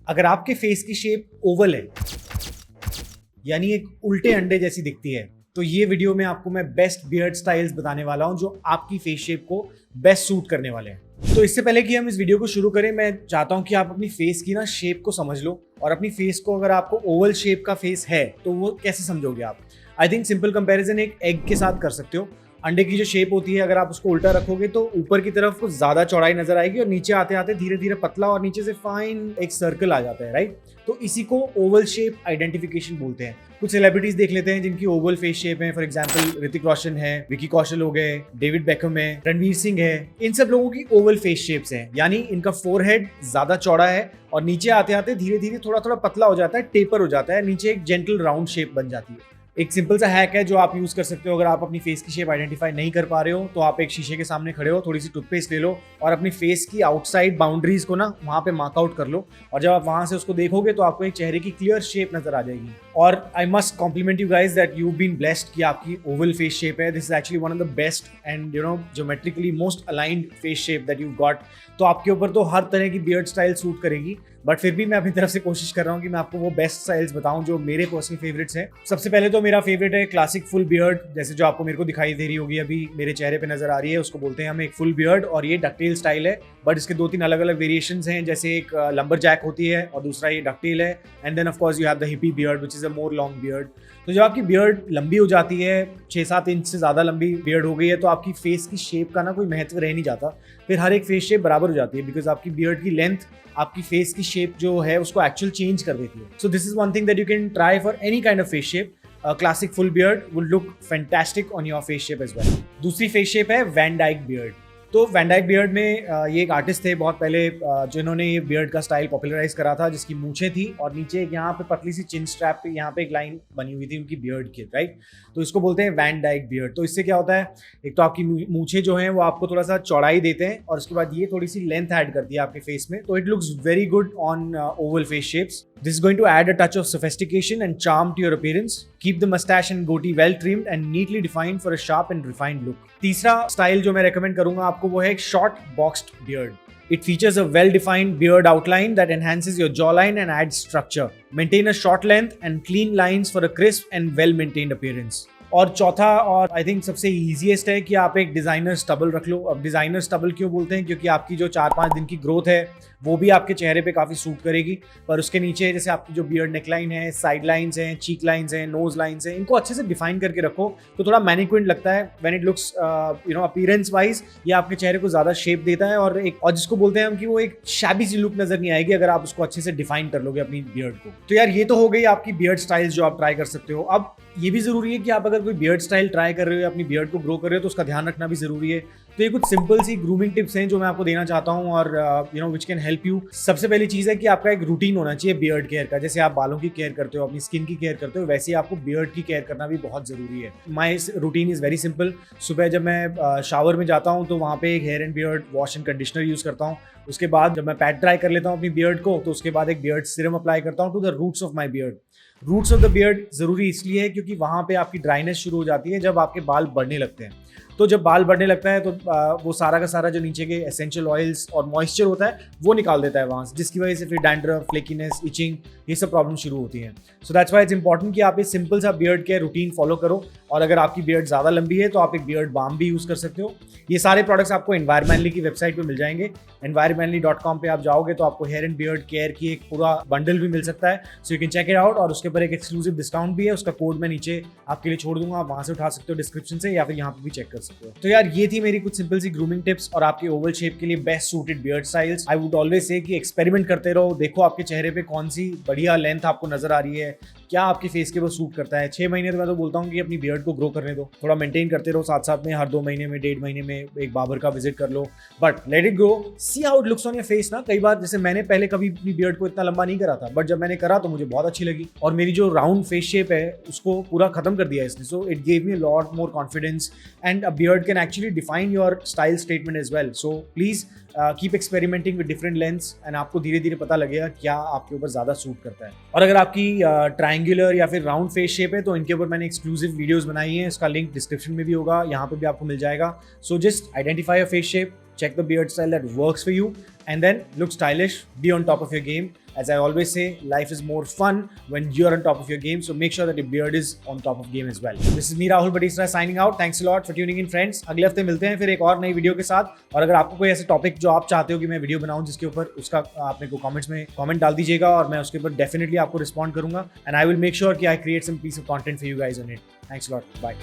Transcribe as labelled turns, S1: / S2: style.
S1: अगर आपके फेस की शेप ओवल है, यानी एक उल्टे अंडे जैसी दिखती है, तो ये वीडियो में आपको मैं बेस्ट बियर्ड स्टाइल्स बताने वाला हूं जो आपकी फेस शेप को बेस्ट सूट करने वाले हैं। तो इससे पहले कि हम इस वीडियो को शुरू करें, मैं चाहता हूं कि आप अपनी फेस की ना शेप को समझ लो और अपनी फेस को, अगर आपको ओवल शेप का फेस है तो वो कैसे समझोगे आप। आई थिंक सिंपल कंपैरिजन एक एग के साथ कर सकते हो। अंडे की जो शेप होती है, अगर आप उसको उल्टा रखोगे तो ऊपर की तरफ कुछ ज्यादा चौड़ाई नजर आएगी और नीचे आते आते धीरे धीरे पतला और नीचे से फाइन एक सर्कल आ जाता है, राइट। तो इसी को ओवल शेप आइडेंटिफिकेशन बोलते हैं। कुछ सेलिब्रिटीज देख लेते हैं जिनकी ओवल फेस शेप है। फॉर एग्जांपल ऋतिक रोशन है, विकी कौशल हो गए, डेविड बेकहम है, रणवीर सिंह है। इन सब लोगों की ओवल फेस शेप्स हैं, यानी इनका फोरहेड ज्यादा चौड़ा है और नीचे आते आते धीरे धीरे थोड़ा थोड़ा पतला हो जाता है, टेपर हो जाता है, नीचे एक जेंटल राउंड शेप बन जाती है। एक सिंपल सा हैक है जो आप यूज कर सकते हो। अगर आप अपनी फेस की शेप आइडेंटिफाई नहीं कर पा रहे हो तो आप एक शीशे के सामने खड़े हो, थोड़ी सी टूथपेस्ट ले लो और अपनी फेस की आउटसाइड बाउंड्रीज को ना वहां पे मार्क आउट कर लो। और जब आप वहां से उसको देखोगे तो आपको एक चेहरे की क्लियर शेप नजर आ जाएगी। और I must compliment you guys that you been blessed कि आपकी ओवल फेस शेप है। This is actually one of the best and geometrically most aligned face shape that you got. तो आपके ऊपर तो हर तरह की बियर्ड स्टाइल सूट करेगी, बट फिर भी मैं अपनी तरफ से कोशिश कर रहा हूँ कि मैं आपको वो बेस्ट स्टाइल्स बताऊं जो मेरे पर्सनल फेवरेट्स हैं। सबसे पहले तो मेरा फेवरेट है क्लासिक फुल बियर्ड, जैसे जो आपको मेरे को दिखाई दे रही होगी अभी मेरे चेहरे पे नजर आ रही है, उसको बोलते हैं हम एक फुल बियर्ड। और ये डकटेल स्टाइल है, बट इसके दो तीन अलग अलग वेरिएशंस हैं, जैसे एक लंबर जैक होती है और दूसरा ये डकटेल है। And then of course you have the hippie beard which is a more long beard. तो जब आपकी बियर्ड लंबी हो जाती है, 6-7 इंच से ज्यादा लंबी बियर्ड हो गई है, तो आपकी फेस की शेप का ना कोई महत्व रह नहीं जाता। फिर हर एक फेस शेप बराबर हो जाती है, बिकॉज आपकी बियर्ड की लेंथ आपकी फेस की शेप जो है उसको एक्चुअल चेंज कर देती है। So this is one thing that you can try for any kind of face shape. Classic full beard will look fantastic on your face shape as well. दूसरी face shape है Van Dyke beard. तो Van Dyke beard में ये एक artist थे बहुत पहले जिन्होंने ये बियर्ड का स्टाइल पॉपुलराइज करा था, जिसकी मूछें थी और नीचे यहाँ पे पतली सी चिन स्ट्रैप पे यहाँ पे एक लाइन बनी हुई थी उनकी बियर्ड की, राइट। तो इसको बोलते हैं वैन डाइक बियर्ड। तो इससे क्या होता है, एक तो आपकी मूछें जो हैं वो आपको थोड़ा सा चौड़ाई देते हैं और उसके बाद ये थोड़ी सी लेंथ ऐड करती है आपके फेस में, तो it looks very good on Oval face shapes. This is going to add a touch of sophistication and charm to your appearance. Keep the mustache and goatee well trimmed and neatly defined for a sharp and refined look. तीसरा style जो मैं recommend करूंगा आपको वो है एक short boxed beard. It features a well-defined beard outline that enhances your jawline and adds structure. Maintain a short length and clean lines for a crisp and well-maintained appearance. और चौथा और आई थिंक सबसे easiest है कि आप एक designer stubble रख लो। अब डिजाइनर स्टबल क्यों बोलते हैं, क्योंकि आपकी जो 4-5 दिन की ग्रोथ है वो भी आपके चेहरे पे काफी सूट करेगी, पर उसके नीचे जैसे आपकी जो बियर्ड नेकलाइन है, साइड लाइंस हैं, चीक लाइंस हैं, नोज लाइंस हैं, इनको अच्छे से डिफाइन करके रखो तो थोड़ा मैनिक्विंट लगता है। When it looks appearance wise ये आपके चेहरे को ज्यादा शेप देता है और जिसको बोलते हैं हम कि वो एक शैबी सी लुक नजर नहीं आएगी अगर आप उसको अच्छे से डिफाइन कर लोगे अपनी बियर्ड को। तो यार ये तो हो गई आपकी बियर्ड स्टाइल्स जो आप ट्राई कर सकते हो। अब ये भी जरूरी है कि आप अगर कोई बियर्ड स्टाइल ट्राई कर रहे हो या अपनी बियर्ड को ग्रो कर रहे हो तो उसका ध्यान रखना भी जरूरी है। तो ये कुछ सिंपल सी ग्रूमिंग टिप्स हैं जो मैं आपको देना चाहता हूं और विच कैन हेल्प यू। सबसे पहली चीज है कि आपका एक रूटीन होना चाहिए बियर्ड केयर का। जैसे आप बालों की केयर करते हो, अपनी स्किन की केयर करते हो, वैसे ही आपको बियर्ड की केयर करना भी बहुत जरूरी है। My routine is very simple. सुबह जब मैं शावर में जाता हूँ तो वहाँ पे एक hair and beard wash and conditioner use करता हूँ। उसके बाद जब मैं पैट ड्राई कर लेता हूँ अपनी बियर्ड को तो उसके बाद एक बियर्ड सीरम अप्लाई करता हूँ to the roots of my beard. Roots of the beard जरूरी इसलिए है क्योंकि वहां पे आपकी ड्राइनेस शुरू हो जाती है जब आपके बाल बढ़ने लगते हैं। तो जब बाल बढ़ने लगता है तो वो सारा का सारा जो नीचे के एसेंशियल ऑयल्स और मॉइस्चर होता है वो निकाल देता है वहां से, जिसकी वजह से फिर डैंड्रफ, फ्लेकीनेस, इचिंग, ये सब प्रॉब्लम शुरू होती हैं। So that's why it's important कि आप एक सिंपल सा बियर्ड केयर रूटीन फॉलो करो। और अगर आपकी बियर्ड ज़्यादा लंबी है तो आप एक बियर्ड बाम भी यूज़ कर सकते हो। ये सारे प्रोडक्ट्स आपको एनवायरमेंटली की वेबसाइट पे मिल जाएंगे। environmentally.com पे आप जाओगे तो आपको हेयर एंड बियर्ड केयर की एक पूरा बंडल भी मिल सकता है। So you can check it out और उसके ऊपर एक एक्सक्लूसिव डिस्काउंट भी है, उसका कोड मैं नीचे आपके लिए छोड़ दूंगा, आप वहाँ से उठा सकते हो डिस्क्रिप्शन से या फिर यहाँ पे भी चेक कर सकते हो। तो यार ये थी मेरी कुछ सिंपल सी ग्रूमिंग टिप्स और आपके ओवल शेप के लिए best suited beard styles. I would always say कि एक्सपेरिमेंट करते रहो, देखो आपके चेहरे पे कौन सी बढ़िया लेंथ आपको नजर आ रही है, क्या आपके फेस के ऊपर सूट करता है। 6 महीने तो मैं तो बोलता हूँ कि अपनी बियर्ड को ग्रो करने दो, थोड़ा मेंटेन करते रहो, साथ साथ में हर 2 महीने में 1.5 महीने में एक बार्बर का विजिट कर लो, but let it grow, see how it looks on your face ना। कई बार जैसे मैंने पहले कभी अपनी बियर्ड को इतना लंबा नहीं करा था, बट जब मैंने करा तो मुझे बहुत अच्छी लगी और मेरी जो राउंड फेस शेप है उसको पूरा खत्म कर दिया इसने। So it gave me a lot more confidence and a beard can actually define your style statement as well. So please keep experimenting with different lens and आपको धीरे धीरे पता लगेगा क्या आपके ऊपर ज्यादा सूट करता है। और अगर आपकी ट्रायंगुलर या फिर राउंड फेस शेप है तो इनके ऊपर मैंने एक्सक्लूसिव वीडियोस बनाई हैं, इसका लिंक डिस्क्रिप्शन में भी होगा, यहाँ पे भी आपको मिल जाएगा। So just identify your face shape, check the beard style that works for you, and then look stylish, be on top of your game. As I always say, life is more fun when you're on top of your game, so make sure that your beard is on top of game as well. This is me, Rahul Badisra, signing out. Thanks a lot for tuning in, friends. अगले हफ्ते मिलते हैं फिर एक और नई video के साथ, और अगर आपको कोई ऐसे टॉपिक जो आप चाहते हो कि मैं वीडियो बनाऊं जिसके ऊपर, उसका आप मेरे को कमेंट्स में कमेंट डाल दीजिएगा और मैं उसके ऊपर डेफिनेटली आपको रिस्पॉन्ड करूंगा, and I will make sure कि I create some piece of content for you guys on it. Thanks a lot. Bye.